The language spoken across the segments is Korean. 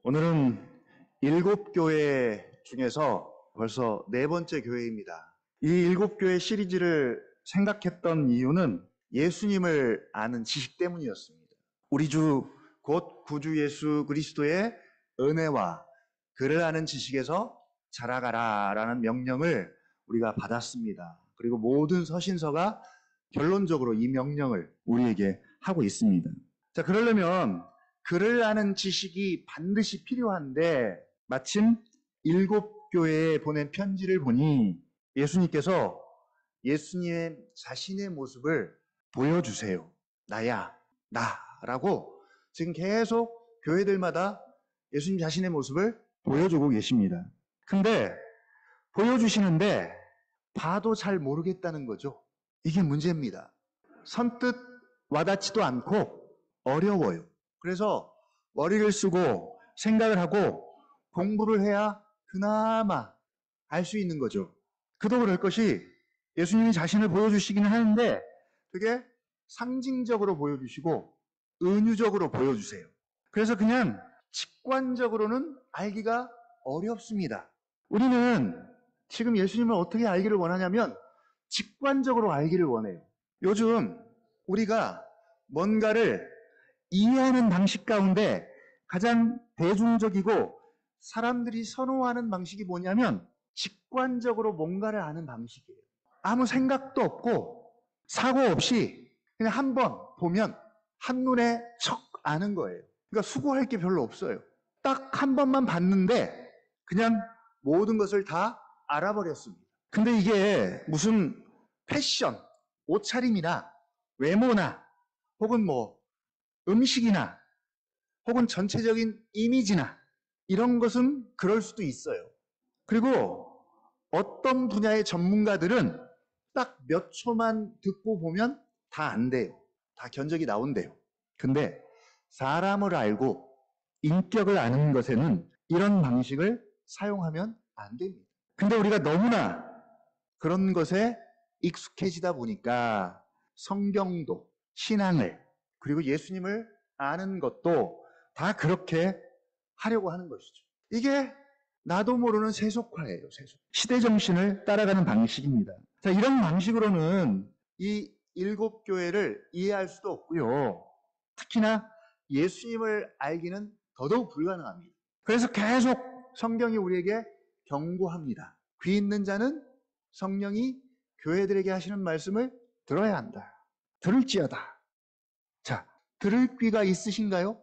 오늘은 7교회 중에서 벌써 4번째 교회입니다. 이 7교회 시리즈를 생각했던 이유는 예수님을 아는 지식 때문이었습니다. 우리 주 곧 구주 예수 그리스도의 은혜와 그를 아는 지식에서 자라가라 라는 명령을 우리가 받았습니다. 그리고 모든 서신서가 결론적으로 이 명령을 우리에게 하고 있습니다. 자, 그러려면 그를 아는 지식이 반드시 필요한데 마침 7교회에 보낸 편지를 보니 예수님께서 예수님의 자신의 모습을 보여주세요. 나야, 나라고 지금 계속 교회들마다 예수님 자신의 모습을 보여주고 계십니다. 근데 보여주시는데 봐도 잘 모르겠다는 거죠. 이게 문제입니다. 선뜻 와닿지도 않고 어려워요. 그래서 머리를 쓰고 생각을 하고 공부를 해야 그나마 알 수 있는 거죠. 그도 그럴 것이 예수님이 자신을 보여주시기는 하는데 되게 상징적으로 보여주시고 은유적으로 보여주세요. 그래서 그냥 직관적으로는 알기가 어렵습니다. 우리는 지금 예수님을 어떻게 알기를 원하냐면 직관적으로 알기를 원해요. 요즘 우리가 뭔가를 이해하는 방식 가운데 가장 대중적이고 사람들이 선호하는 방식이 뭐냐면 직관적으로 뭔가를 아는 방식이에요. 아무 생각도 없고 사고 없이 그냥 한번 보면 한눈에 척 아는 거예요. 그러니까 수고할 게 별로 없어요. 딱 한 번만 봤는데 그냥 모든 것을 다 알아버렸습니다. 근데 이게 무슨 패션, 옷차림이나 외모나 혹은 뭐 음식이나 혹은 전체적인 이미지나 이런 것은 그럴 수도 있어요. 그리고 어떤 분야의 전문가들은 딱 몇 초만 듣고 보면 다 안 돼요. 다 견적이 나온대요. 근데 사람을 알고 인격을 아는 것에는 이런 방식을 사용하면 안 됩니다. 근데 우리가 너무나 그런 것에 익숙해지다 보니까 성경도 신앙을 그리고 예수님을 아는 것도 다 그렇게 하려고 하는 것이죠. 이게 나도 모르는 세속화예요. 세속. 시대 정신을 따라가는 방식입니다. 자, 이런 방식으로는 이 7교회를 이해할 수도 없고요. 특히나 예수님을 알기는 더더욱 불가능합니다. 그래서 계속 성경이 우리에게 경고합니다. 귀 있는 자는 성령이 교회들에게 하시는 말씀을 들어야 한다. 들을지어다. 자, 들을 귀가 있으신가요?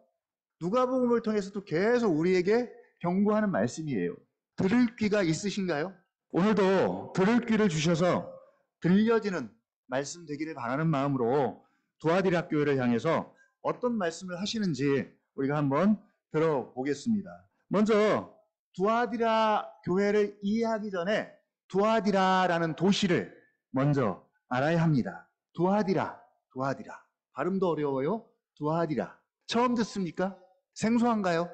누가복음을 통해서도 계속 우리에게 경고하는 말씀이에요. 들을 귀가 있으신가요? 오늘도 들을 귀를 주셔서 들려지는 말씀 되기를 바라는 마음으로 두아디라 교회를 향해서 어떤 말씀을 하시는지 우리가 한번 들어보겠습니다. 먼저 두아디라 교회를 이해하기 전에 두아디라라는 도시를 먼저 알아야 합니다. 두아디라. 발음도 어려워요. 두아디라. 처음 듣습니까? 생소한가요?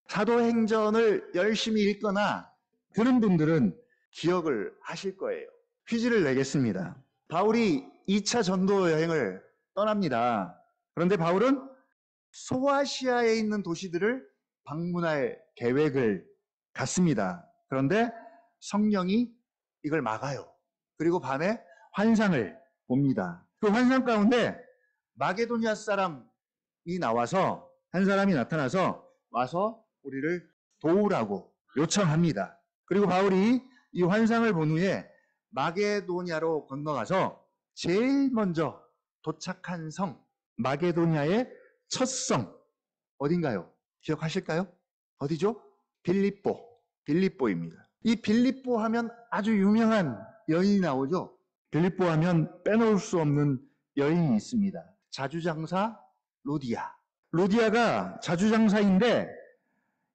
사도행전을 열심히 읽거나 들은 분들은 기억을 하실 거예요. 퀴즈를 내겠습니다. 바울이 2차 전도 여행을 떠납니다. 그런데 바울은 소아시아에 있는 도시들을 방문할 계획을 갖습니다. 그런데 성령이 이걸 막아요. 그리고 밤에 환상을 봅니다. 그 환상 가운데 마게도니아 사람이 나와서 한 사람이 나타나서 와서 우리를 도우라고 요청합니다. 그리고 바울이 이 환상을 본 후에 마게도니아로 건너가서 제일 먼저 도착한 성, 마게도니아의 첫 성, 어딘가요? 기억하실까요? 어디죠? 빌립보입니다. 이 빌립보 하면 아주 유명한 여인이 나오죠? 빌립보 하면 빼놓을 수 없는 여인이 있습니다. 자주장사 루디아. 루디아가 자주장사인데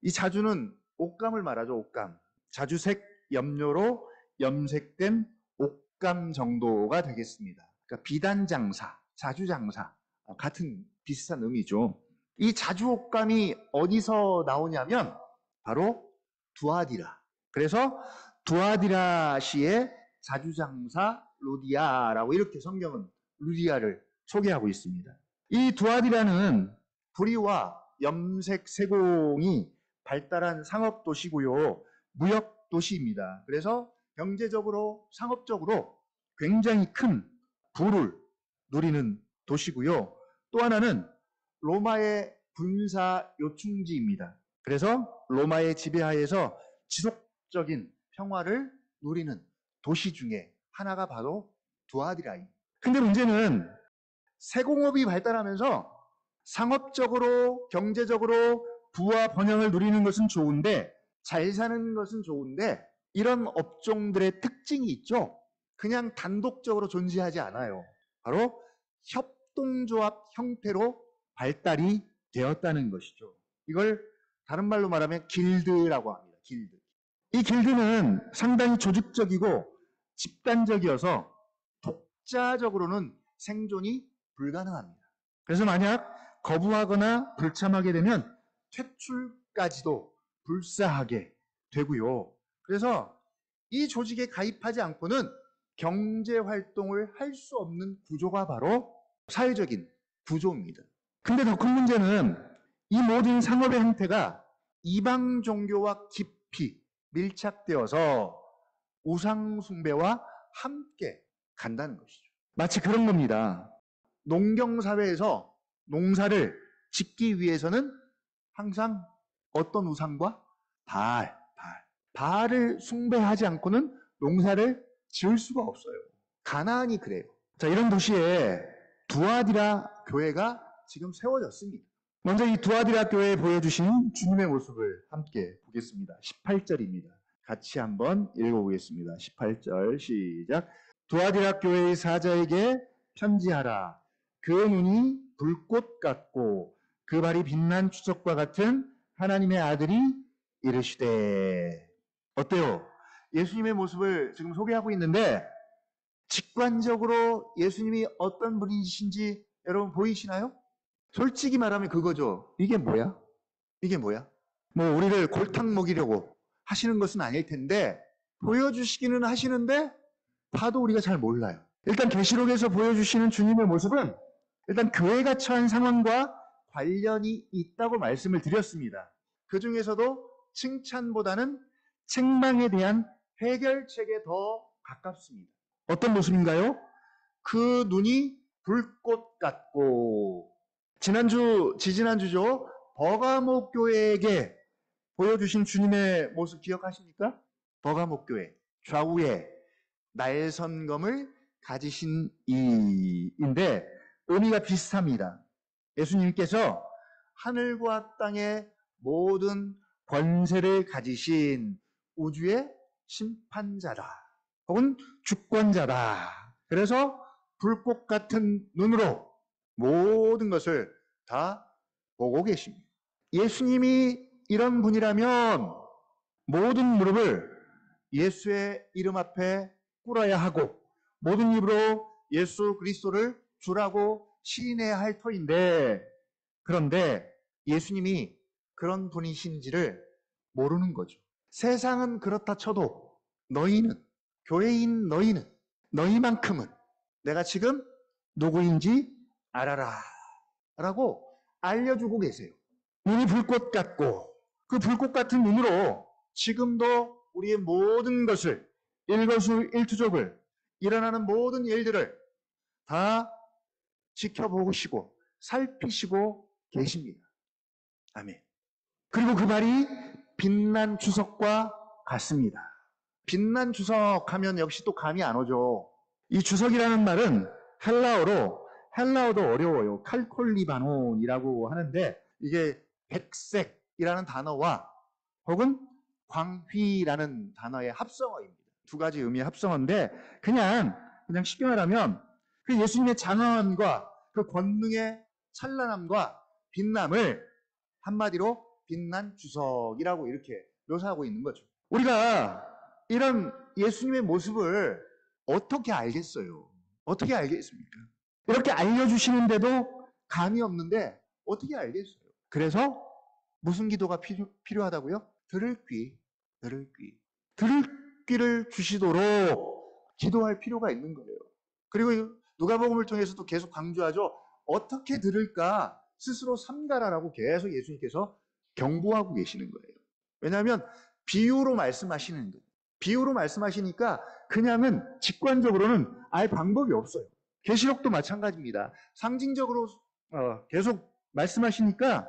이 자주는 옷감을 말하죠. 옷감. 자주색 염료로 염색된 옷감 정도가 되겠습니다. 그러니까 비단장사, 자주장사 같은 비슷한 의미죠. 이 자주옷감이 어디서 나오냐면 바로 두아디라. 그래서 두아디라시의 자주장사 루디아라고 이렇게 성경은 루디아를 소개하고 있습니다. 이 두아디라는 부리와 염색 세공이 발달한 상업 도시고요. 무역 도시입니다. 그래서 경제적으로, 상업적으로 굉장히 큰 부를 누리는 도시고요. 또 하나는 로마의 군사 요충지입니다. 그래서 로마의 지배하에서 지속적인 평화를 누리는 도시 중에 하나가 바로 두아디라임. 근데 문제는 세공업이 발달하면서 상업적으로, 경제적으로 부와 번영을 누리는 것은 좋은데, 잘 사는 것은 좋은데, 이런 업종들의 특징이 있죠. 그냥 단독적으로 존재하지 않아요. 바로 협동조합 형태로 발달이 되었다는 것이죠. 이걸 다른 말로 말하면 길드라고 합니다. 길드. 이 길드는 상당히 조직적이고 집단적이어서 독자적으로는 생존이 불가능합니다. 그래서 만약 거부하거나 불참하게 되면 퇴출까지도 불사하게 되고요. 그래서 이 조직에 가입하지 않고는 경제 활동을 할 수 없는 구조가 바로 사회적인 구조입니다. 근데 더 큰 문제는 이 모든 상업의 형태가 이방 종교와 깊이 밀착되어서 우상 숭배와 함께 간다는 것이죠. 마치 그런 겁니다. 농경사회에서 농사를 짓기 위해서는 항상 어떤 우상과 바알을 숭배하지 않고는 농사를 지을 수가 없어요. 가나안이 그래요. 자, 이런 도시에 두아디라 교회가 지금 세워졌습니다. 먼저 이 두아디라 교회에 보여주신 주님의 모습을 함께 보겠습니다. 18절입니다. 같이 한번 읽어보겠습니다. 18절 시작. 두아디라 교회의 사자에게 편지하라. 그 눈이 불꽃 같고 그 발이 빛난 추석과 같은 하나님의 아들이 이르시되. 어때요? 예수님의 모습을 지금 소개하고 있는데 직관적으로 예수님이 어떤 분이신지 여러분 보이시나요? 솔직히 말하면 그거죠. 이게 뭐야? 이게 뭐야? 뭐 우리를 골탕 먹이려고 하시는 것은 아닐 텐데 보여주시기는 하시는데 봐도 우리가 잘 몰라요. 일단 계시록에서 보여주시는 주님의 모습은 일단 교회가 처한 상황과 관련이 있다고 말씀을 드렸습니다. 그 중에서도 칭찬보다는 책망에 대한 해결책에 더 가깝습니다. 어떤 모습인가요? 그 눈이 불꽃 같고, 지지난주죠. 버가모 교회에게 보여주신 주님의 모습 기억하십니까? 버가모 교회 좌우에 날선검을 가지신 이인데 의미가 비슷합니다. 예수님께서 하늘과 땅의 모든 권세를 가지신 우주의 심판자다. 혹은 주권자다. 그래서 불꽃 같은 눈으로 모든 것을 다 보고 계십니다. 예수님이 이런 분이라면 모든 무릎을 예수의 이름 앞에 꿇어야 하고 모든 입으로 예수 그리스도를 주라고 시인해야 할 터인데, 그런데 예수님이 그런 분이신지를 모르는 거죠. 세상은 그렇다 쳐도 너희는, 교회인 너희만큼은 내가 지금 누구인지 알아라 라고 알려주고 계세요. 눈이 불꽃 같고 그 불꽃 같은 눈으로 지금도 우리의 모든 것을, 일거수일투족을, 일어나는 모든 일들을 다 지켜보시고 살피시고 계십니다. 아멘. 그리고 그 발이 빛난 주석과 같습니다. 빛난 주석 하면 역시 또 감이 안 오죠. 이 주석이라는 말은 헬라어도 어려워요. 칼콜리바논이라고 하는데 이게 백색이라는 단어와 혹은 광휘라는 단어의 합성어입니다. 두 가지 의미의 합성어인데 그냥 쉽게 말하면 그 예수님의 장엄함과 그 권능의 찬란함과 빛남을 한마디로 빛난 주석이라고 이렇게 묘사하고 있는 거죠. 우리가 이런 예수님의 모습을 어떻게 알겠어요? 어떻게 알겠습니까? 이렇게 알려주시는데도 감이 없는데 어떻게 알겠어요? 그래서 무슨 기도가 필요하다고요? 들을 귀를 주시도록 기도할 필요가 있는 거예요. 그리고 누가복음을 통해서도 계속 강조하죠. 어떻게 들을까 스스로 삼가라라고 계속 예수님께서 경고하고 계시는 거예요. 왜냐하면 비유로 말씀하시는 거예요. 비유로 말씀하시니까 그냥은 직관적으로는 알 방법이 없어요. 계시록도 마찬가지입니다. 상징적으로 계속 말씀하시니까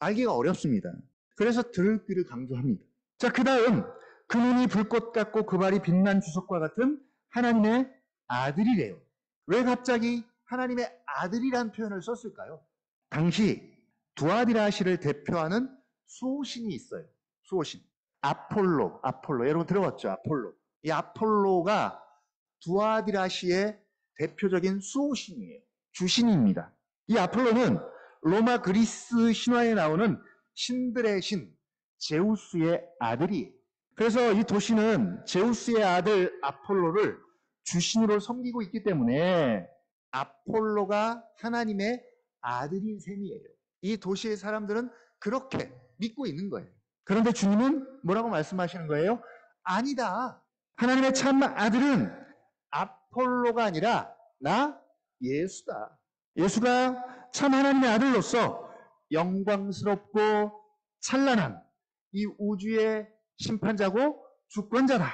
알기가 어렵습니다. 그래서 들을 귀를 강조합니다. 자, 그 다음 그 눈이 불꽃 같고 그 발이 빛난 주석과 같은 하나님의 아들이래요. 왜 갑자기 하나님의 아들이란 표현을 썼을까요? 당시 두아디라시를 대표하는 수호신이 있어요. 수호신. 아폴로. 여러분 들어봤죠? 아폴로. 이 아폴로가 두아디라시의 대표적인 수호신이에요. 주신입니다. 이 아폴로는 로마 그리스 신화에 나오는 신들의 신, 제우스의 아들이에요. 그래서 이 도시는 제우스의 아들 아폴로를 주신으로 섬기고 있기 때문에 아폴로가 하나님의 아들인 셈이에요. 이 도시의 사람들은 그렇게 믿고 있는 거예요. 그런데 주님은 뭐라고 말씀하시는 거예요? 아니다. 하나님의 참 아들은 아폴로가 아니라 나 예수다. 예수가 참 하나님의 아들로서 영광스럽고 찬란한 이 우주의 심판자고 주권자다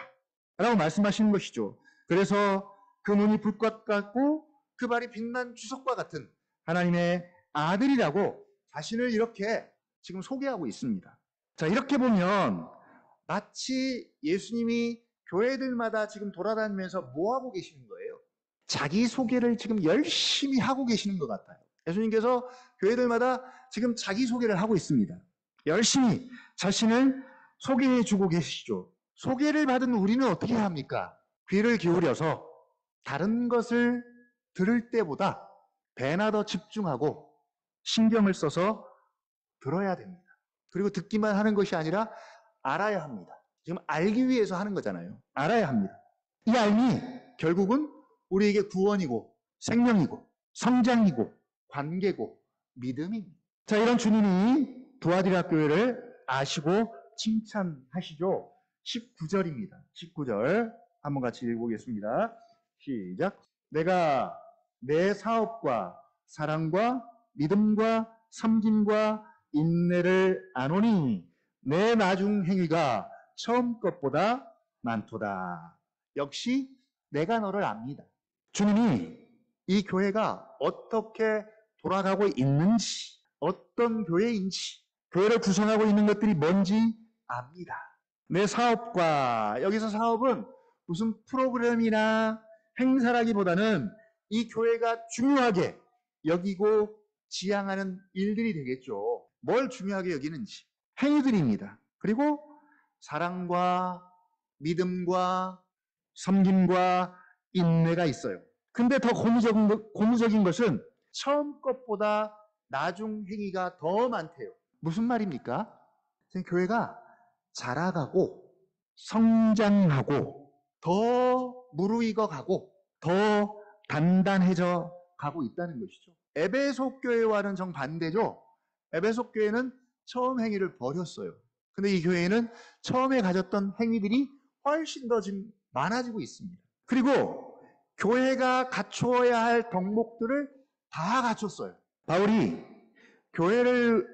라고 말씀하시는 것이죠. 그래서 그 눈이 불꽃 같고 그 발이 빛난 주석과 같은 하나님의 아들이라고 자신을 이렇게 지금 소개하고 있습니다. 자, 이렇게 보면 마치 예수님이 교회들마다 지금 돌아다니면서 뭐 하고 계시는 거예요? 자기 소개를 지금 열심히 하고 계시는 것 같아요. 예수님께서 교회들마다 지금 자기 소개를 하고 있습니다. 열심히 자신을 소개해 주고 계시죠. 소개를 받은 우리는 어떻게 해야 합니까? 귀를 기울여서 다른 것을 들을 때보다 배나 더 집중하고 신경을 써서 들어야 됩니다. 그리고 듣기만 하는 것이 아니라 알아야 합니다. 지금 알기 위해서 하는 거잖아요. 알아야 합니다. 이 알미 결국은 우리에게 구원이고 생명이고 성장이고 관계고 믿음입니다. 자, 이런 주님이 두아디라 교회를 아시고 칭찬하시죠. 19절입니다. 19절 한번 같이 읽어보겠습니다. 시작. 내가 내 사업과 사랑과 믿음과 섬김과 인내를 아노니 내 나중 행위가 처음 것보다 많도다. 역시 내가 너를 압니다. 주님이 이 교회가 어떻게 돌아가고 있는지, 어떤 교회인지, 교회를 구성하고 있는 것들이 뭔지 압니다. 내 사업과, 여기서 사업은 무슨 프로그램이나 행사라기보다는 이 교회가 중요하게 여기고 지향하는 일들이 되겠죠. 뭘 중요하게 여기는지. 행위들입니다. 그리고 사랑과 믿음과 섬김과 인내가 있어요. 근데 더 고무적인 것은 처음 것보다 나중 행위가 더 많대요. 무슨 말입니까? 교회가 자라가고 성장하고 더 무르익어 가고 더 단단해져 가고 있다는 것이죠. 에베소 교회와는 정반대죠. 에베소 교회는 처음 행위를 버렸어요. 근데 이 교회는 처음에 가졌던 행위들이 훨씬 더 지금 많아지고 있습니다. 그리고 교회가 갖추어야 할 덕목들을 다 갖췄어요. 바울이 교회를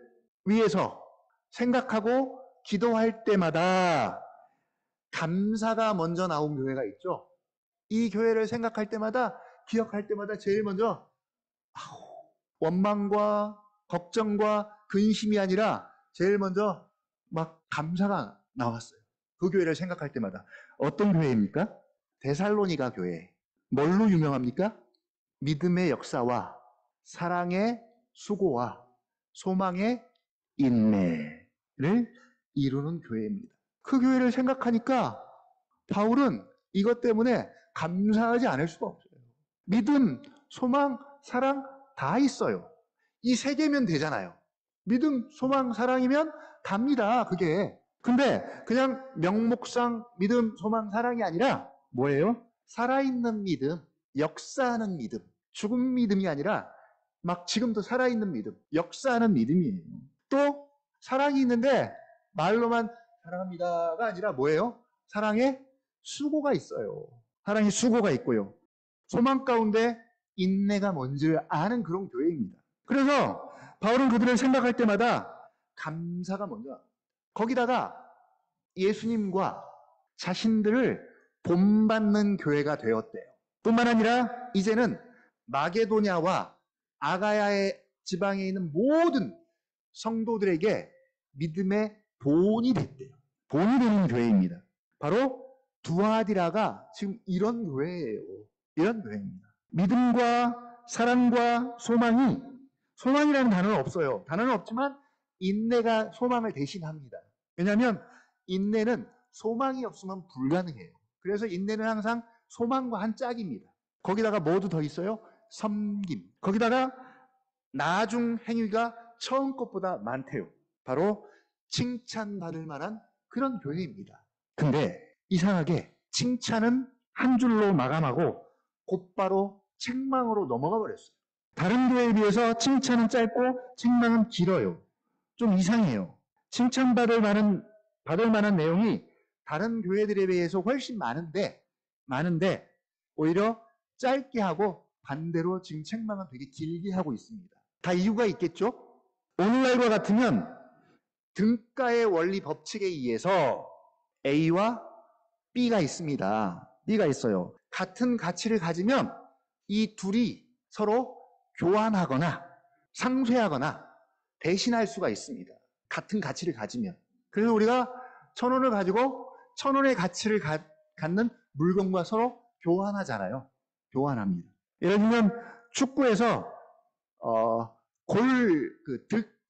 위해서 생각하고 기도할 때마다 감사가 먼저 나온 교회가 있죠. 이 교회를 생각할 때마다, 기억할 때마다 제일 먼저 원망과 걱정과 근심이 아니라 제일 먼저 막 감사가 나왔어요. 그 교회를 생각할 때마다. 어떤 교회입니까? 데살로니가 교회. 뭘로 유명합니까? 믿음의 역사와 사랑의 수고와 소망의 인내를 이루는 교회입니다. 그 교회를 생각하니까 바울은 이것 때문에 감사하지 않을 수가 없어요. 믿음, 소망, 사랑 다 있어요. 이 세 개면 되잖아요. 믿음, 소망, 사랑이면 답니다, 그게. 근데 그냥 명목상 믿음, 소망, 사랑이 아니라 뭐예요? 살아있는 믿음, 역사하는 믿음, 죽은 믿음이 아니라 막 지금도 살아있는 믿음, 역사하는 믿음이에요. 또 사랑이 있는데 말로만 사랑합니다가 아니라 뭐예요? 사랑에 수고가 있어요. 사랑에 수고가 있고요. 소망 가운데 인내가 뭔지를 아는 그런 교회입니다. 그래서 바울은 그들을 생각할 때마다 감사가 먼저, 거기다가 예수님과 자신들을 본받는 교회가 되었대요. 뿐만 아니라 이제는 마게도냐와 아가야의 지방에 있는 모든 성도들에게 믿음의 본이 됐대요. 본이 되는 교회입니다. 바로 두아디라가 지금 이런 교회예요. 이런 교회입니다. 믿음과 사랑과 소망이라는 단어는 없어요. 단어는 없지만 인내가 소망을 대신합니다. 왜냐하면 인내는 소망이 없으면 불가능해요. 그래서 인내는 항상 소망과 한 짝입니다. 거기다가 뭐도 더 있어요? 섬김. 거기다가 나중 행위가 처음 것보다 많대요. 바로 칭찬받을 만한 그런 교회입니다. 근데 이상하게 칭찬은 한 줄로 마감하고 곧바로 책망으로 넘어가 버렸어요. 다른 교회에 비해서 칭찬은 짧고 책망은 길어요. 좀 이상해요. 칭찬받을 만한 내용이 다른 교회들에 비해서 훨씬 많은데 오히려 짧게 하고 반대로 지금 책망은 되게 길게 하고 있습니다. 다 이유가 있겠죠? 오늘날과 같으면 등가의 원리 법칙에 의해서 A와 B가 있습니다. B가 있어요. 같은 가치를 가지면 이 둘이 서로 교환하거나 상쇄하거나 대신할 수가 있습니다. 같은 가치를 가지면. 그래서 우리가 1,000원을 가지고 1,000원의 가치를 갖는 물건과 서로 교환하잖아요. 교환합니다. 예를 들면 축구에서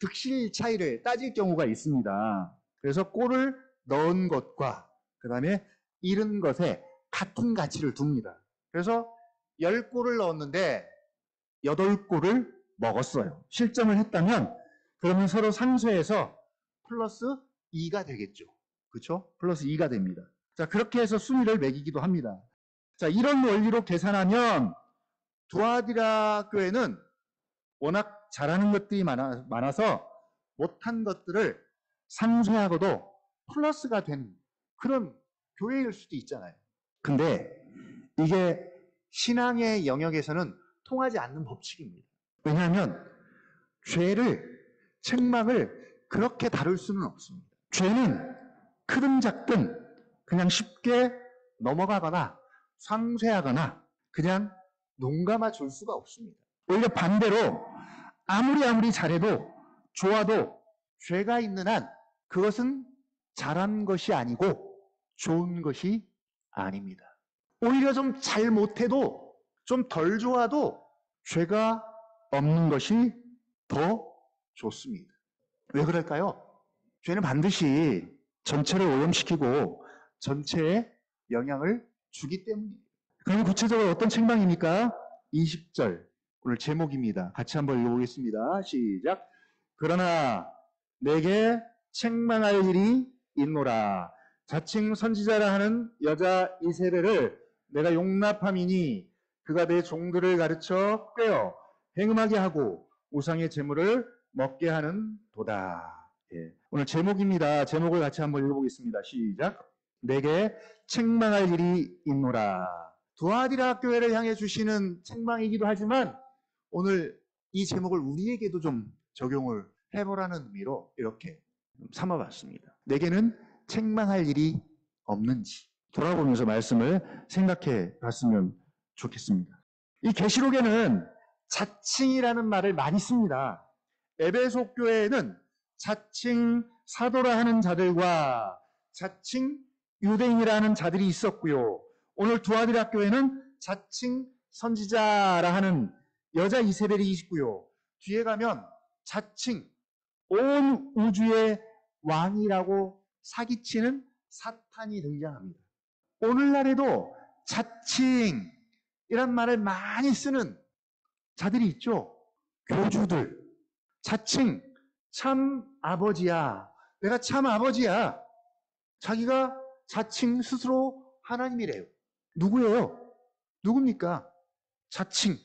득실 차이를 따질 경우가 있습니다. 그래서 골을 넣은 것과 그 다음에 잃은 것에 같은 가치를 둡니다. 그래서 10골을 넣었는데 8골을 먹었어요. 실점을 했다면 그러면 서로 상쇄해서 플러스 2가 되겠죠. 그렇죠? 플러스 2가 됩니다. 자, 그렇게 해서 순위를 매기기도 합니다. 자, 이런 원리로 계산하면 두아디라 교회는 워낙 잘하는 것들이 많아서 못한 것들을 상쇄하고도 플러스가 되는 그런 교회일 수도 있잖아요. 근데 이게 신앙의 영역에서는 통하지 않는 법칙입니다. 왜냐하면 책망을 그렇게 다룰 수는 없습니다. 죄는 크든 작든 그냥 쉽게 넘어가거나 상쇄하거나 그냥 농감아 줄 수가 없습니다. 오히려 반대로 아무리 잘해도 좋아도 죄가 있는 한 그것은 잘한 것이 아니고 좋은 것이 아닙니다. 오히려 좀 잘못해도 좀 덜 좋아도 죄가 없는 것이 더 좋습니다. 왜 그럴까요? 죄는 반드시 전체를 오염시키고 전체에 영향을 주기 때문입니다. 그럼 구체적으로 어떤 책망입니까? 20절 오늘 제목입니다. 같이 한번 읽어보겠습니다. 시작. 그러나 내게 책망할 일이 있노라. 자칭 선지자라 하는 여자 이세벨을 내가 용납함이니 그가 내 종들을 가르쳐 꿰어 행음하게 하고 우상의 제물을 먹게 하는 도다. 예. 오늘 제목입니다. 제목을 같이 한번 읽어보겠습니다. 시작. 내게 책망할 일이 있노라. 두아디라 교회를 향해 주시는 책망이기도 하지만 오늘 이 제목을 우리에게도 좀 적용을 해보라는 의미로 이렇게 삼아봤습니다. 내게는 책망할 일이 없는지 돌아보면서 말씀을 생각해 봤으면 좋겠습니다. 이 계시록에는 자칭이라는 말을 많이 씁니다. 에베소 교회에는 자칭 사도라 하는 자들과 자칭 유대인이라는 자들이 있었고요. 오늘 두아디라 교회는 자칭 선지자라 하는 여자 이세벨이 있고요. 뒤에 가면 자칭 온 우주의 왕이라고 사기치는 사탄이 등장합니다. 오늘날에도 자칭이란 말을 많이 쓰는 자들이 있죠. 교주들. 자칭 참 아버지야. 내가 참 아버지야. 자기가 자칭 스스로 하나님이래요. 누구예요? 누굽니까? 자칭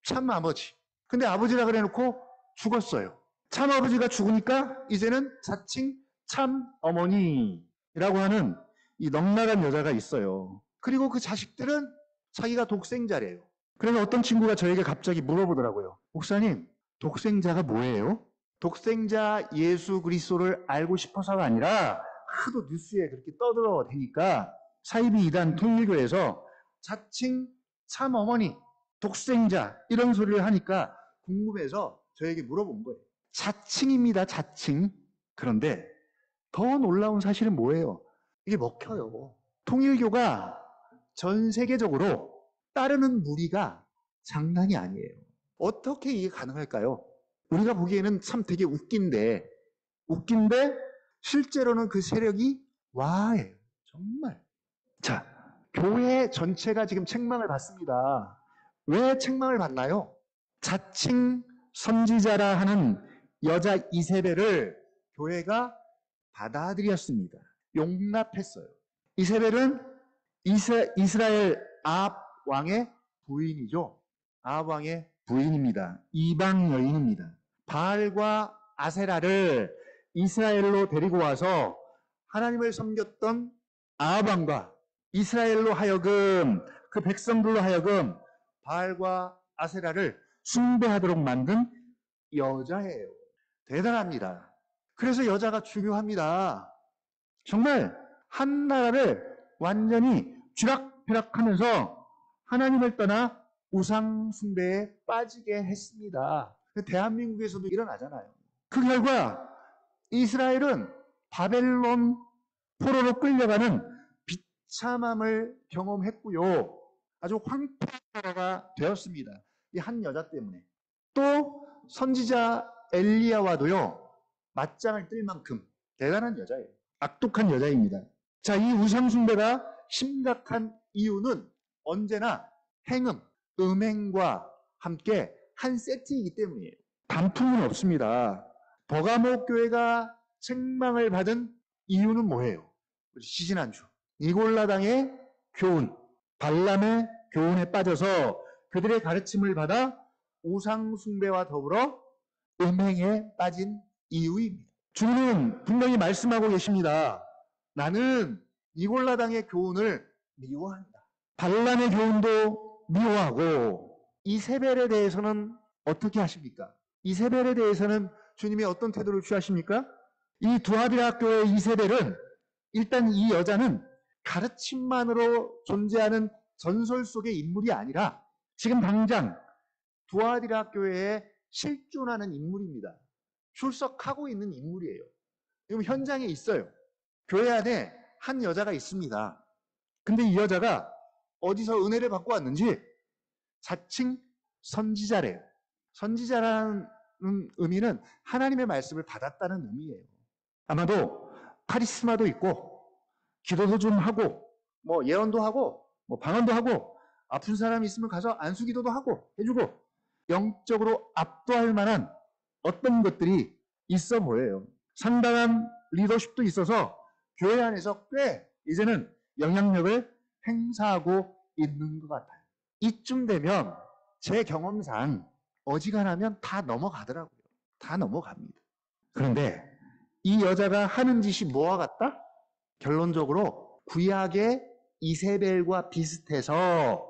참 아버지. 근데 아버지라 그래 놓고 죽었어요. 참 아버지가 죽으니까 이제는 자칭 참 어머니라고 하는 이 넉나간 여자가 있어요. 그리고 그 자식들은 자기가 독생자래요. 그래서 어떤 친구가 저에게 갑자기 물어보더라고요. 목사님, 독생자가 뭐예요? 독생자 예수 그리스도를 알고 싶어서가 아니라 하도 뉴스에 그렇게 떠들어대니까 사이비 이단 통일교에서 자칭 참어머니, 독생자 이런 소리를 하니까 궁금해서 저에게 물어본 거예요. 자칭입니다, 자칭. 그런데 더 놀라운 사실은 뭐예요? 이게 먹혀요. 통일교가 전 세계적으로 따르는 무리가 장난이 아니에요. 어떻게 이게 가능할까요? 우리가 보기에는 참 되게 웃긴데 실제로는 그 세력이 와해요. 정말. 자, 교회 전체가 지금 책망을 받습니다. 왜 책망을 받나요? 자칭 선지자라 하는 여자 이세벨을 교회가 받아들였습니다. 용납했어요. 이세벨은 이스라엘 아합 왕의 부인이죠. 아합 왕의 부인입니다. 이방 여인입니다. 바알과 아세라를 이스라엘로 데리고 와서 하나님을 섬겼던 아합 왕과 이스라엘로 하여금 그 백성들로 하여금 바알과 아세라를 숭배하도록 만든 여자예요. 대단합니다. 그래서 여자가 중요합니다. 정말 한 나라를 완전히 쥐락펴락하면서 하나님을 떠나 우상 숭배에 빠지게 했습니다. 대한민국에서도 일어나잖아요. 그 결과 이스라엘은 바벨론 포로로 끌려가는 비참함을 경험했고요. 아주 황폐가 되었습니다. 이 한 여자 때문에. 또 선지자 엘리야와도요. 맞짱을 뜰 만큼 대단한 여자예요. 악독한 여자입니다. 자, 이 우상 숭배가 심각한 이유는 언제나 행음, 음행과 함께 한 세트이기 때문이에요. 단품은 없습니다. 버가모 교회가 책망을 받은 이유는 뭐예요? 지지난주 니골라당의 교훈, 발람의 교훈에 빠져서 그들의 가르침을 받아 우상 숭배와 더불어 음행에 빠진 이유입니다. 주님은 분명히 말씀하고 계십니다. 나는 니골라당의 교훈을 미워한다. 발람의 교훈도 미워하고 이세벨에 대해서는 어떻게 하십니까? 이세벨에 대해서는 주님이 어떤 태도를 취하십니까? 이 두아디라 교회의 이세벨은 일단 이 여자는 가르침만으로 존재하는 전설 속의 인물이 아니라 지금 당장 두아디라 교회에 실존하는 인물입니다. 출석하고 있는 인물이에요. 지금 현장에 있어요. 교회 안에 한 여자가 있습니다. 근데 이 여자가 어디서 은혜를 받고 왔는지 자칭 선지자래요. 선지자라는 의미는 하나님의 말씀을 받았다는 의미예요. 아마도 카리스마도 있고 기도도 좀 하고 뭐 예언도 하고 뭐 방언도 하고 아픈 사람이 있으면 가서 안수기도도 하고 해주고 영적으로 압도할 만한 어떤 것들이 있어 보여요. 상당한 리더십도 있어서 교회 안에서 꽤 이제는 영향력을 행사하고 있는 것 같아요. 이쯤 되면 제 경험상 어지간하면 다 넘어가더라고요. 다 넘어갑니다. 그런데 이 여자가 하는 짓이 뭐와 같다? 결론적으로 구약의 이세벨과 비슷해서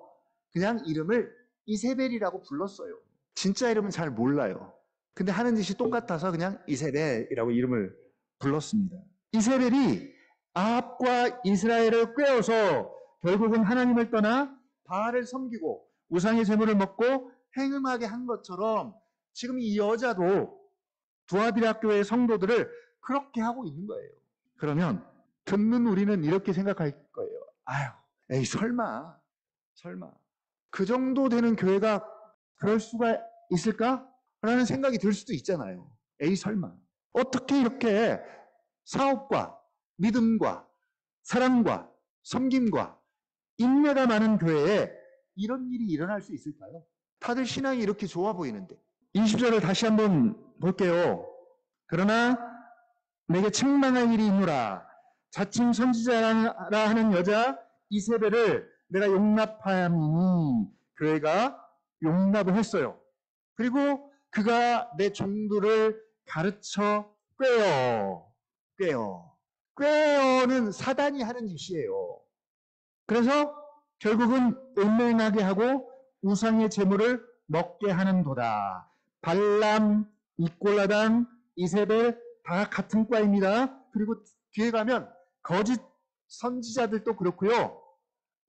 그냥 이름을 이세벨이라고 불렀어요. 진짜 이름은 잘 몰라요. 근데 하는 짓이 똑같아서 그냥 이세벨이라고 이름을 불렀습니다. 이세벨이 아합과 이스라엘을 꿰어서 결국은 하나님을 떠나 바알을 섬기고 우상의 제물을 먹고 행음하게 한 것처럼 지금 이 여자도 두아디라 교회의 성도들을 그렇게 하고 있는 거예요. 그러면 듣는 우리는 이렇게 생각할 거예요. 아유, 에이 설마 그 정도 되는 교회가 그럴 수가 있을까? 라는 생각이 들 수도 있잖아요. 에이 설마 어떻게 이렇게 사업과 믿음과 사랑과 섬김과 인내가 많은 교회에 이런 일이 일어날 수 있을까요? 다들 신앙이 이렇게 좋아 보이는데 20절을 다시 한번 볼게요. 그러나 내게 책망할 일이 있노라. 자칭 선지자라 하는 여자 이세벨을 내가 용납하였니. 교회가 용납을 했어요. 그리고 그가 내 종들을 가르쳐 꾀어는 사단이 하는 짓이에요. 그래서 결국은 음행하게 하고 우상의 제물을 먹게 하는도다. 발람, 니골라당, 이세벨 다 같은 과입니다. 그리고 뒤에 가면 거짓 선지자들도 그렇고요.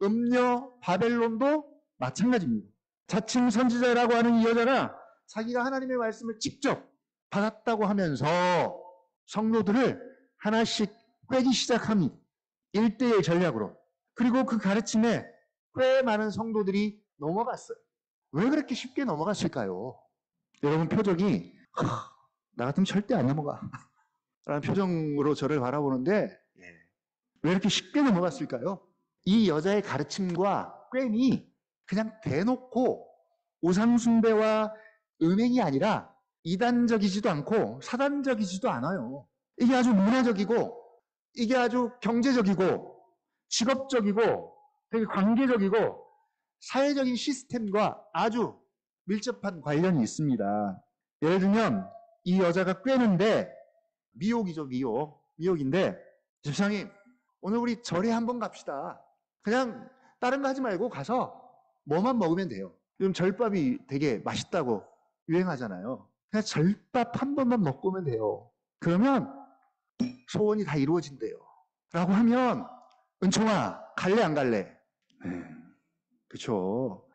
음녀 바벨론도 마찬가지입니다. 자칭 선지자라고 하는 이 여자가 자기가 하나님의 말씀을 직접 받았다고 하면서 성도들을 하나씩 꿰기 시작합니다. 1대1 전략으로. 그리고 그 가르침에 꽤 많은 성도들이 넘어갔어요. 왜 그렇게 쉽게 넘어갔을까요? 여러분 표정이 나 같으면 절대 안 넘어가 라는 표정으로 저를 바라보는데 왜 이렇게 쉽게 넘어갔을까요? 이 여자의 가르침과 꿰이 그냥 대놓고 우상숭배와 음행이 아니라 이단적이지도 않고 사단적이지도 않아요. 이게 아주 문화적이고 이게 아주 경제적이고 직업적이고 되게 관계적이고 사회적인 시스템과 아주 밀접한 관련이 있습니다. 예를 들면 이 여자가 꿰는데 미혹이죠. 미혹인데 집사님 오늘 우리 절에 한번 갑시다. 그냥 다른 거 하지 말고 가서 뭐만 먹으면 돼요. 요즘 절밥이 되게 맛있다고 유행하잖아요. 그냥 절밥 한 번만 먹고 오면 돼요. 그러면 소원이 다 이루어진대요. 라고 하면 은총아 갈래 안 갈래? 그렇죠.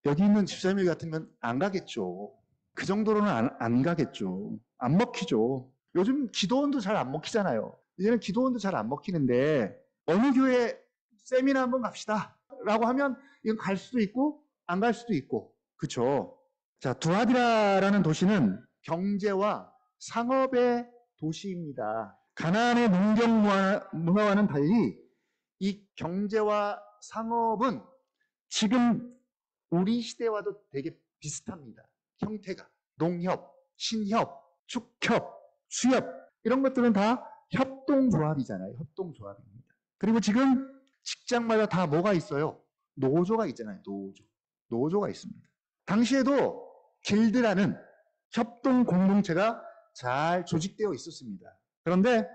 여기 있는 집사님 같으면 안 가겠죠. 그 정도로는 안 가겠죠. 안 먹히죠. 요즘 기도원도 잘 안 먹히잖아요. 이제는 기도원도 잘 안 먹히는데 어느 교회 세미나 한번 갑시다 라고 하면 이건 갈 수도 있고 안 갈 수도 있고 그렇죠. 자, 두아디라라는 도시는 경제와 상업의 도시입니다. 가나안의 농경 문화와는 달리 이 경제와 상업은 지금 우리 시대와도 되게 비슷합니다. 형태가 농협, 신협, 축협, 수협 이런 것들은 다 협동조합이잖아요. 협동조합입니다. 그리고 지금 직장마다 다 뭐가 있어요? 노조가 있잖아요. 노조가 있습니다. 당시에도 길드라는 협동 공동체가 잘 조직되어 있었습니다. 그런데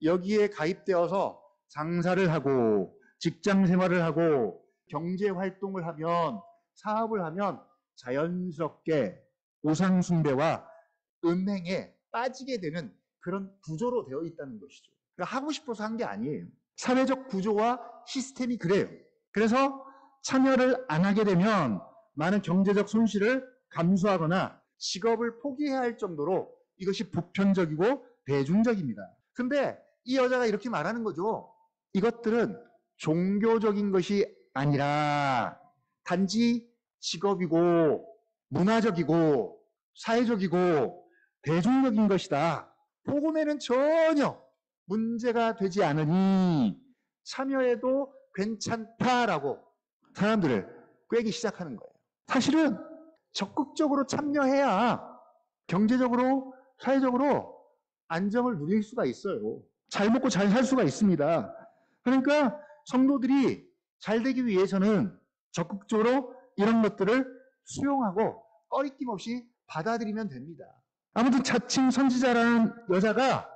여기에 가입되어서 장사를 하고 직장 생활을 하고 경제 활동을 하면 사업을 하면 자연스럽게 우상숭배와 음행에 빠지게 되는 그런 구조로 되어 있다는 것이죠. 그러니까 하고 싶어서 한 게 아니에요. 사회적 구조와 시스템이 그래요. 그래서 참여를 안 하게 되면 많은 경제적 손실을 감수하거나 직업을 포기해야 할 정도로 이것이 보편적이고 대중적입니다. 근데 이 여자가 이렇게 말하는 거죠. 이것들은 종교적인 것이 아니라 단지 직업이고 문화적이고 사회적이고 대중적인 것이다. 복음에는 전혀 문제가 되지 않으니 참여해도 괜찮다라고 사람들을 꿰기 시작하는 거예요. 사실은 적극적으로 참여해야 경제적으로 사회적으로 안정을 누릴 수가 있어요. 잘 먹고 잘 살 수가 있습니다. 그러니까 성도들이 잘 되기 위해서는 적극적으로 이런 것들을 수용하고 꺼리낌 없이 받아들이면 됩니다. 아무튼 자칭 선지자라는 여자가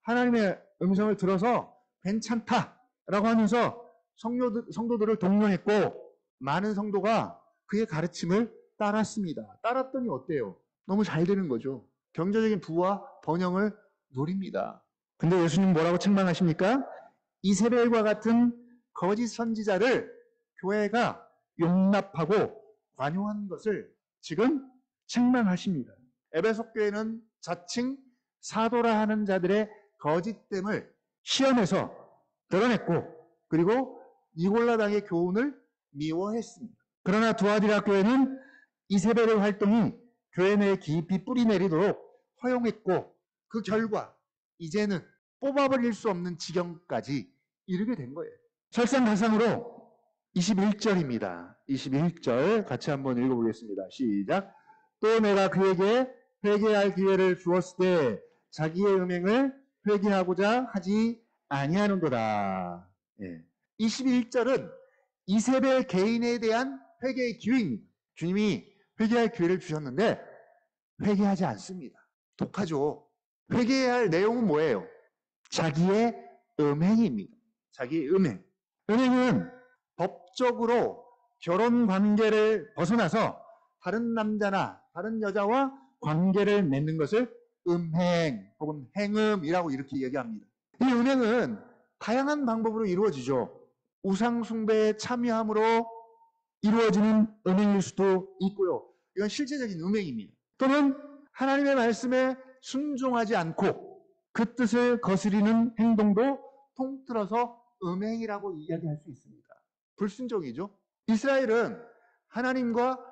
하나님의 음성을 들어서 괜찮다라고 하면서 성도들을 독려했고 많은 성도가 그의 가르침을 따랐습니다. 따랐더니 어때요? 너무 잘 되는 거죠. 경제적인 부와 번영을 누립니다. 근데 예수님 뭐라고 책망하십니까? 이세벨과 같은 거짓 선지자를 교회가 용납하고 관용한 것을 지금 책망하십니다. 에베소 교회는 자칭 사도라 하는 자들의 거짓됨을 시험에서 드러냈고 그리고 니골라당의 교훈을 미워했습니다. 그러나 두아디라 교회는 이세벨의 활동이 교회 내에 깊이 뿌리 내리도록 허용했고 그 결과 이제는 뽑아버릴 수 없는 지경까지 이르게 된 거예요. 설상가상으로 21절입니다. 21절 같이 한번 읽어보겠습니다. 시작. 또 내가 그에게 회개할 기회를 주었을 때 자기의 음행을 회개하고자 하지 아니하는도다. 21절은 이세벨 개인에 대한 회개의 기회입니다. 주님이 회개할 기회를 주셨는데 회개하지 않습니다. 독하죠. 회개해야 할 내용은 뭐예요? 자기의 음행입니다. 자기의 음행. 음행은 법적으로 결혼 관계를 벗어나서 다른 남자나 다른 여자와 관계를 맺는 것을 음행 혹은 행음이라고 이렇게 얘기합니다. 이 음행은 다양한 방법으로 이루어지죠. 우상숭배에 참여함으로 이루어지는 음행일 수도 있고요. 이건 실제적인 음행입니다. 또는 하나님의 말씀에 순종하지 않고 그 뜻을 거스리는 행동도 통틀어서 음행이라고 이야기할 수 있습니다. 불순종이죠. 이스라엘은 하나님과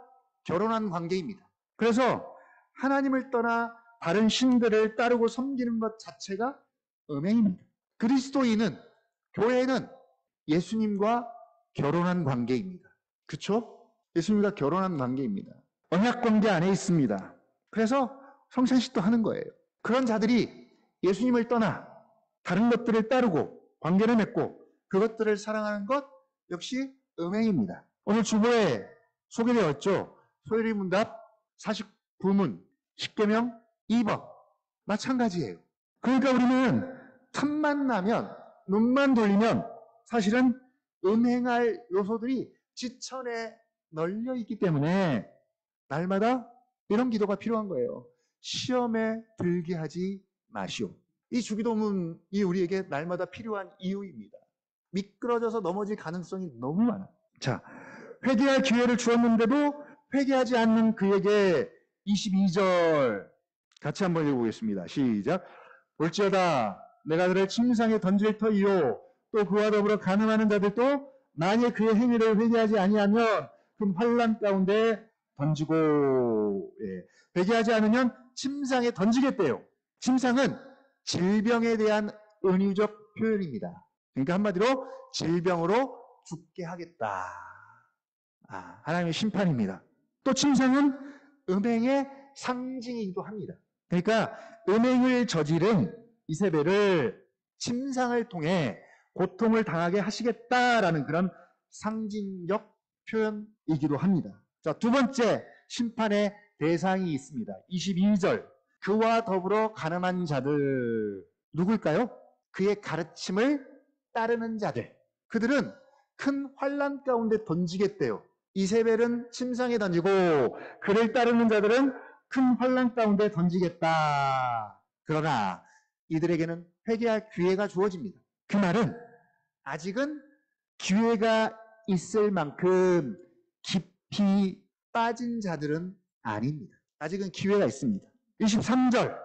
결혼한 관계입니다. 그래서 하나님을 떠나 다른 신들을 따르고 섬기는 것 자체가 음행입니다. 그리스도인은, 교회는 예수님과 결혼한 관계입니다. 그렇죠? 예수님과 결혼한 관계입니다. 언약 관계 안에 있습니다. 그래서 성찬식도 하는 거예요. 그런 자들이 예수님을 떠나 다른 것들을 따르고 관계를 맺고 그것들을 사랑하는 것 역시 음행입니다. 오늘 주보에 소개되었죠. 소율이 문답 49문 10계명 2번 마찬가지예요. 그러니까 우리는 틈만 나면 눈만 돌리면 사실은 음행할 요소들이 지천에 널려 있기 때문에 날마다 이런 기도가 필요한 거예요. 시험에 들게 하지 마시오. 이 주기도문이 우리에게 날마다 필요한 이유입니다. 미끄러져서 넘어질 가능성이 너무 많아. 자, 회개할 기회를 주었는데도 회개하지 않는 그에게 22절 같이 한번 읽어보겠습니다. 시작. 볼지어다 내가 그를 침상에 던질 터이요 또 그와 더불어 간음하는 자들도 만일 그의 행위를 회개하지 아니하면 큰 환난 가운데 던지고, 회개하지 않으면 침상에 던지겠대요. 침상은 질병에 대한 은유적 표현입니다. 그러니까 한마디로 질병으로 죽게 하겠다. 하나님의 심판입니다. 또 침상은 음행의 상징이기도 합니다. 그러니까 음행을 저지른 이세벨을 침상을 통해 고통을 당하게 하시겠다라는 그런 상징적 표현이기도 합니다. 자, 두 번째 심판의 대상이 있습니다. 22절 그와 더불어 가늠한 자들 누굴까요? 그의 가르침을 따르는 자들. 그들은 큰 환난 가운데 던지겠대요. 이세벨은 침상에 던지고 그를 따르는 자들은 큰 환난 가운데 던지겠다. 그러나 이들에게는 회개할 기회가 주어집니다. 그 말은 아직은 기회가 있을 만큼 깊이 빠진 자들은 아닙니다. 아직은 기회가 있습니다. 23절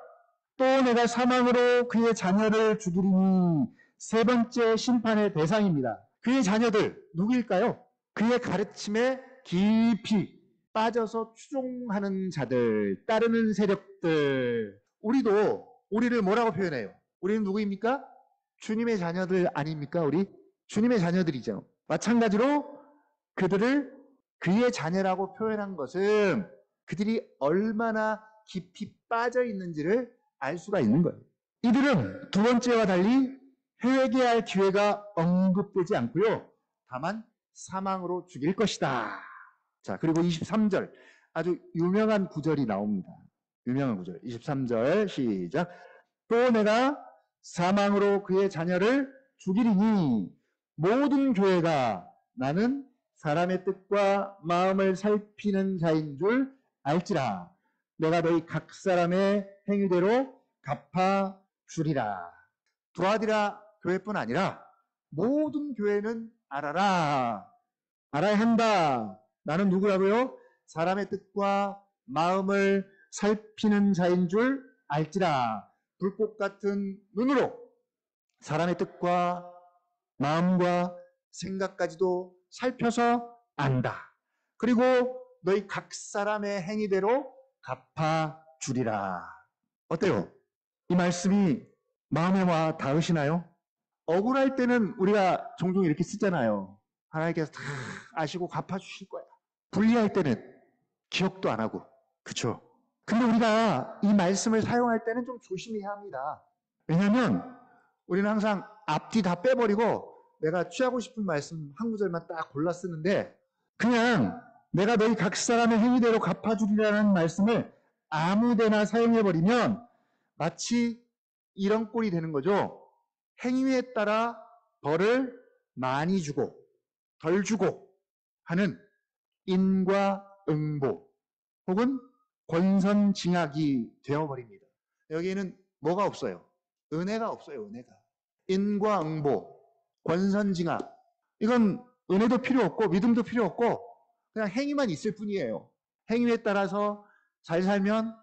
또 내가 사망으로 그의 자녀를 죽이리니 세 번째 심판의 대상입니다. 그의 자녀들 누구일까요? 그의 가르침에 깊이 빠져서 추종하는 자들, 따르는 세력들. 우리를 뭐라고 표현해요? 우리는 누구입니까? 주님의 자녀들 아닙니까? 우리 주님의 자녀들이죠. 마찬가지로 그들을 그의 자녀라고 표현한 것은 그들이 얼마나 깊이 빠져 있는지를 알 수가 있는 거예요. 이들은 두 번째와 달리 회개할 기회가 언급되지 않고요. 다만 사망으로 죽일 것이다. 자, 그리고 23절 아주 유명한 구절이 나옵니다. 유명한 구절 23절 시작. 또 내가 사망으로 그의 자녀를 죽이리니 모든 교회가 나는 사람의 뜻과 마음을 살피는 자인 줄 알지라. 내가 너희 각 사람의 행위대로 갚아 주리라. 두아디라 교회뿐 아니라 모든 교회는 알아라. 알아야 한다. 나는 누구라고요? 사람의 뜻과 마음을 살피는 자인 줄 알지라. 불꽃 같은 눈으로 사람의 뜻과 마음과 생각까지도 살펴서 안다. 그리고 너희 각 사람의 행위대로 갚아주리라. 어때요? 이 말씀이 마음에 와 닿으시나요? 억울할 때는 우리가 종종 이렇게 쓰잖아요. 하나님께서 다 아시고 갚아주실 거야. 불리할 때는 기억도 안 하고. 그쵸? 근데 우리가 이 말씀을 사용할 때는 좀 조심해야 합니다. 왜냐하면 우리는 항상 앞뒤 다 빼버리고 내가 취하고 싶은 말씀 한 구절만 딱 골라 쓰는데 그냥 내가 너희 각 사람의 행위대로 갚아주리라는 말씀을 아무데나 사용해버리면 마치 이런 꼴이 되는 거죠. 행위에 따라 벌을 많이 주고 덜 주고 하는 인과응보 혹은 권선징악이 되어버립니다. 여기에는 뭐가 없어요? 은혜가 없어요. 은혜가. 인과응보, 권선징악, 이건 은혜도 필요 없고 믿음도 필요 없고 그냥 행위만 있을 뿐이에요. 행위에 따라서 잘 살면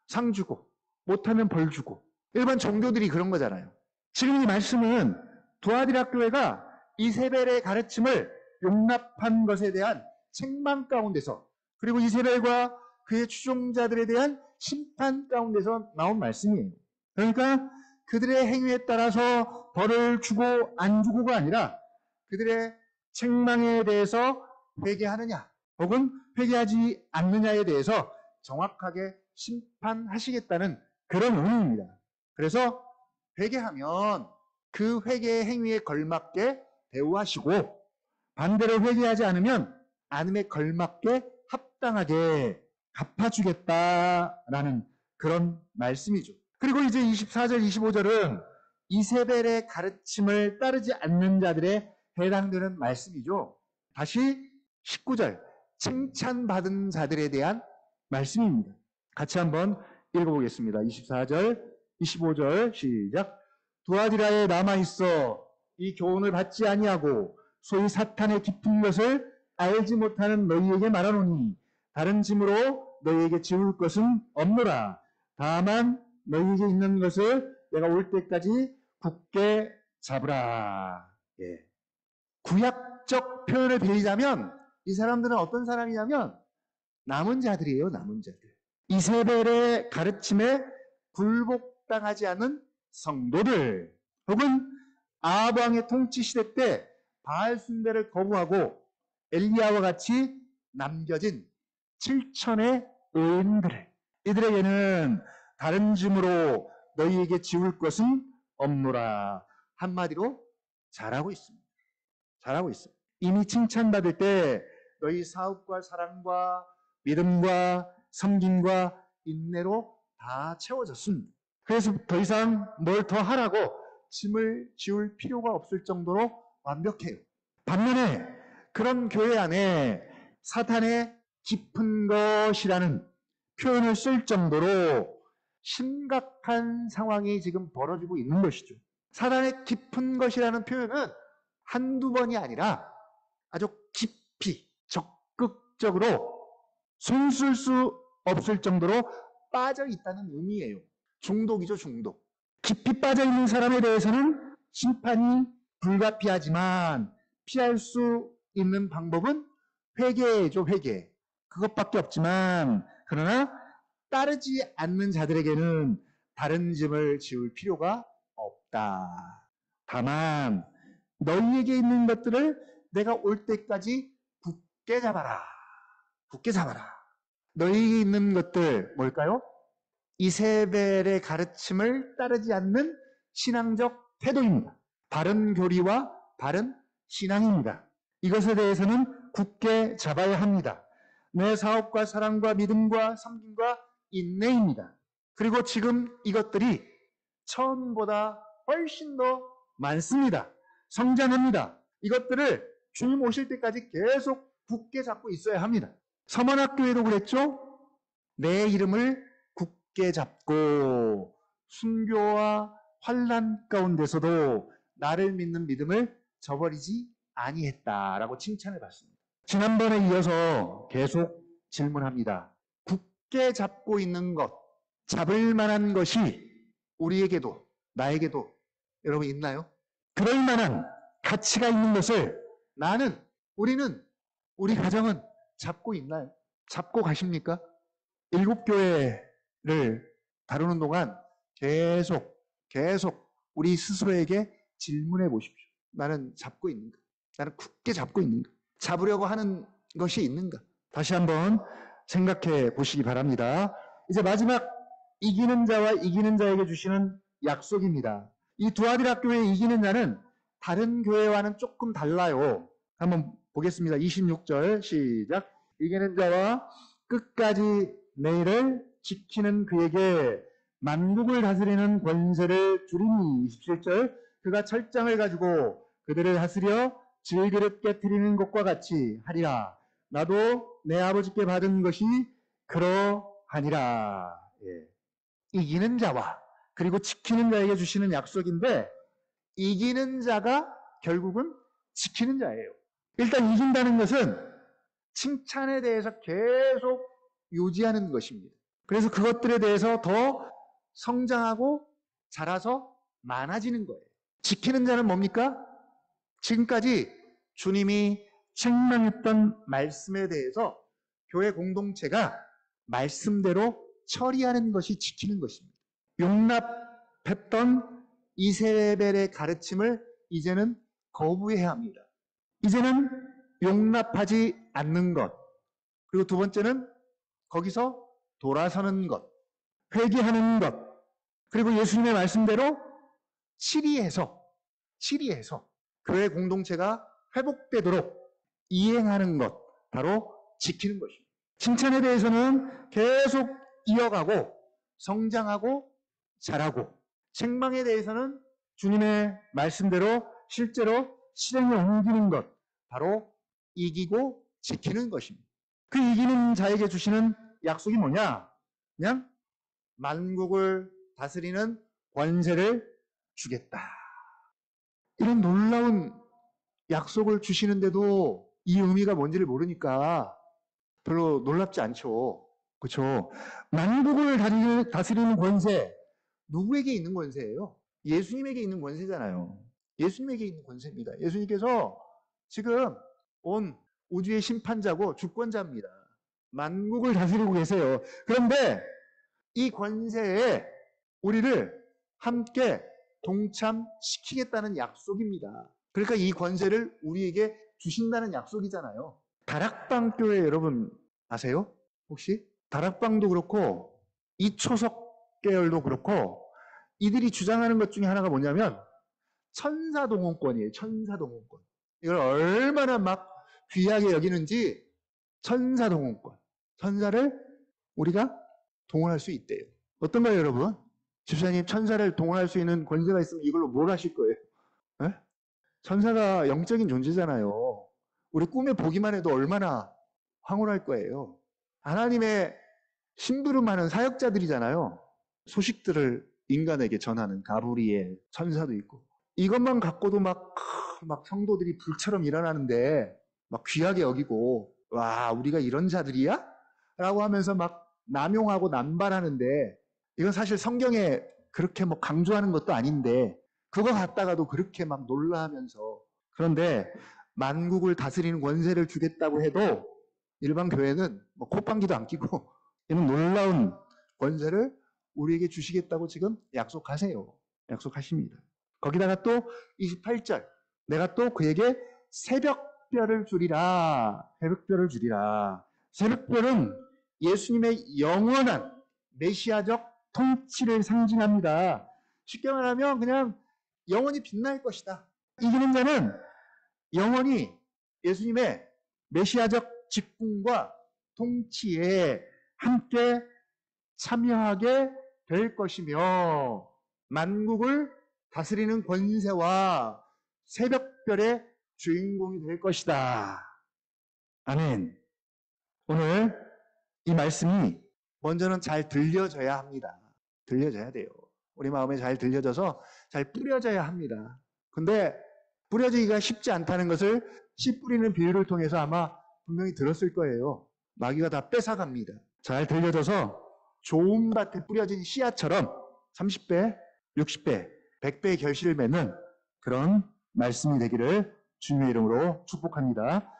상 주고 못하면 벌 주고 일반 종교들이 그런 거잖아요. 지금 이 말씀은 두아디라 교회가 이세벨의 가르침을 용납한 것에 대한 책망 가운데서 그리고 이세벨과 그의 추종자들에 대한 심판 가운데서 나온 말씀이에요. 그러니까 그들의 행위에 따라서 벌을 주고 안 주고가 아니라 그들의 책망에 대해서 회개하느냐 혹은 회개하지 않느냐에 대해서 정확하게 심판하시겠다는 그런 의미입니다. 그래서 회개하면 그 회개의 행위에 걸맞게 대우하시고 반대로 회개하지 않으면 안음에 걸맞게 합당하게 갚아주겠다라는 그런 말씀이죠. 그리고 이제 24절, 25절은 이세벨의 가르침을 따르지 않는 자들에 해당되는 말씀이죠. 다시 19절, 칭찬받은 자들에 대한 말씀입니다. 같이 한번 읽어보겠습니다. 24절, 25절 시작. 두아디라에 남아있어 이 교훈을 받지 아니하고 소위 사탄의 깊은 것을 알지 못하는 너희에게 말하노니 다른 짐으로 너희에게 지울 것은 없노라. 다만 너희에게 있는 것을 내가 올 때까지 굳게 잡으라. 예. 구약적 표현을 빌리자면 이 사람들은 어떤 사람이냐면 남은 자들이에요. 남은 자들. 이세벨의 가르침에 굴복당하지 않은 성도들 혹은 아합 왕의 통치 시대 때 바알 숭배를 거부하고 엘리야와 같이 남겨진 7천의 의인들, 이들에게는 다른 짐으로 너희에게 지울 것은 없노라. 한마디로 잘하고 있습니다. 잘하고 있어요. 이미 칭찬받을 때 너희 사업과 사랑과 믿음과 섬김과 인내로 다 채워졌습니다. 그래서 더 이상 뭘 더 하라고 짐을 지울 필요가 없을 정도로 완벽해요. 반면에 그런 교회 안에 사탄의 깊은 것이라는 표현을 쓸 정도로 심각한 상황이 지금 벌어지고 있는 것이죠. 사탄의 깊은 것이라는 표현은 한두 번이 아니라 아주 깊이 적극적으로 손쓸 수 없을 정도로 빠져 있다는 의미예요. 중독이죠, 중독. 깊이 빠져 있는 사람에 대해서는 심판이 불가피하지만 피할 수 있는 방법은 회개죠, 회개. 그것밖에 없지만 그러나 따르지 않는 자들에게는 다른 짐을 지울 필요가 없다. 다만 너희에게 있는 것들을 내가 올 때까지 굳게 잡아라. 굳게 잡아라. 너희에게 있는 것들 뭘까요? 이세벨의 가르침을 따르지 않는 신앙적 태도입니다. 바른 교리와 바른 신앙입니다. 이것에 대해서는 굳게 잡아야 합니다. 내 사업과 사랑과 믿음과 섬김과 인내입니다. 그리고 지금 이것들이 처음보다 훨씬 더 많습니다. 성장합니다. 이것들을 주님 오실 때까지 계속 굳게 잡고 있어야 합니다. 서만학교에도 그랬죠? 내 이름을 굳게 잡고 순교와 환난 가운데서도 나를 믿는 믿음을 저버리지 아니했다라고 칭찬을 받습니다. 지난번에 이어서 계속 질문합니다. 굳게 잡고 있는 것, 잡을 만한 것이 우리에게도 나에게도 여러분 있나요? 그럴 만한 가치가 있는 것을 나는, 우리는, 우리 가정은 잡고 있나요? 잡고 가십니까? 일곱 교회를 다루는 동안 계속 우리 스스로에게 질문해 보십시오. 나는 잡고 있는가? 나는 굳게 잡고 있는가? 잡으려고 하는 것이 있는가? 다시 한번 생각해 보시기 바랍니다. 이제 마지막 이기는 자와 이기는 자에게 주시는 약속입니다. 이 두아디라 교회의 이기는 자는 다른 교회와는 조금 달라요. 한번 보겠습니다. 26절 시작. 이기는 자와 끝까지 내 일을 지키는 그에게 만국을 다스리는 권세를 주리니. 27절. 그가 철장을 가지고 그들을 다스려 질그릇 깨트리는 것과 같이 하리라. 나도 내 아버지께 받은 것이 그러하니라. 예. 이기는 자와 그리고 지키는 자에게 주시는 약속인데 이기는 자가 결국은 지키는 자예요. 일단 이긴다는 것은 칭찬에 대해서 계속 유지하는 것입니다. 그래서 그것들에 대해서 더 성장하고 자라서 많아지는 거예요. 지키는 자는 뭡니까? 지금까지 주님이 책망했던 말씀에 대해서 교회 공동체가 말씀대로 처리하는 것이 지키는 것입니다. 용납했던 이세벨의 가르침을 이제는 거부해야 합니다. 이제는 용납하지 않는 것. 그리고 두 번째는 거기서 돌아서는 것, 회개하는 것, 그리고 예수님의 말씀대로 치리해서 교회 공동체가 회복되도록 이행하는 것, 바로 지키는 것입니다. 칭찬에 대해서는 계속 이어가고 성장하고 자라고, 책망에 대해서는 주님의 말씀대로 실제로 실행에 옮기는 것, 바로 이기고 지키는 것입니다. 그 이기는 자에게 주시는 약속이 뭐냐? 그냥 만국을 다스리는 권세를 주겠다. 이런 놀라운 약속을 주시는데도 이 의미가 뭔지를 모르니까 별로 놀랍지 않죠. 그렇죠? 만국을 다스리는 권세, 누구에게 있는 권세예요? 예수님에게 있는 권세잖아요. 예수님에게 있는 권세입니다. 예수님께서 지금 온 우주의 심판자고 주권자입니다. 만국을 다스리고 계세요. 그런데 이 권세에 우리를 함께 동참시키겠다는 약속입니다. 그러니까 이 권세를 우리에게 주신다는 약속이잖아요. 다락방 교회 여러분 아세요? 혹시? 다락방도 그렇고 이초석 계열도 그렇고 이들이 주장하는 것 중에 하나가 뭐냐면 천사동원권이에요. 천사동원권. 이걸 얼마나 막 귀하게 여기는지 천사동원권. 천사를 우리가 동원할 수 있대요. 어떤가요, 여러분? 집사님, 천사를 동원할 수 있는 권세가 있으면 이걸로 뭘 하실 거예요? 에? 천사가 영적인 존재잖아요. 우리 꿈에 보기만 해도 얼마나 황홀할 거예요. 하나님의 심부름하는 사역자들이잖아요. 소식들을 인간에게 전하는 가브리엘 천사도 있고. 이것만 갖고도 막 성도들이 불처럼 일어나는데 막 귀하게 여기고, 와, 우리가 이런 자들이야? 라고 하면서 막 남용하고 남발하는데, 이건 사실 성경에 그렇게 뭐 강조하는 것도 아닌데, 그거 갖다가도 그렇게 막 놀라하면서. 그런데 만국을 다스리는 권세를 주겠다고 해도 일반 교회는 뭐 콧방귀도 안 끼고 이런 놀라운 권세를 우리에게 주시겠다고 지금 약속하세요. 약속하십니다. 거기다가 또 28절, 내가 또 그에게 새벽별을 주리라. 새벽별을 주리라. 새벽별은 예수님의 영원한 메시아적 통치를 상징합니다. 쉽게 말하면 그냥 영원히 빛날 것이다. 이기는 자는 영원히 예수님의 메시아적 직분과 통치에 함께 참여하게 될 것이며 만국을 다스리는 권세와 새벽별의 주인공이 될 것이다. 아멘. 오늘 이 말씀이 먼저는 잘 들려져야 합니다. 들려져야 돼요. 우리 마음에 잘 들려져서 잘 뿌려져야 합니다. 근데 뿌려지기가 쉽지 않다는 것을 씨 뿌리는 비유를 통해서 아마 분명히 들었을 거예요. 마귀가 다 뺏어갑니다. 잘 들려져서 좋은 밭에 뿌려진 씨앗처럼 30배, 60배, 100배의 결실을 맺는 그런 말씀이 되기를 주님의 이름으로 축복합니다.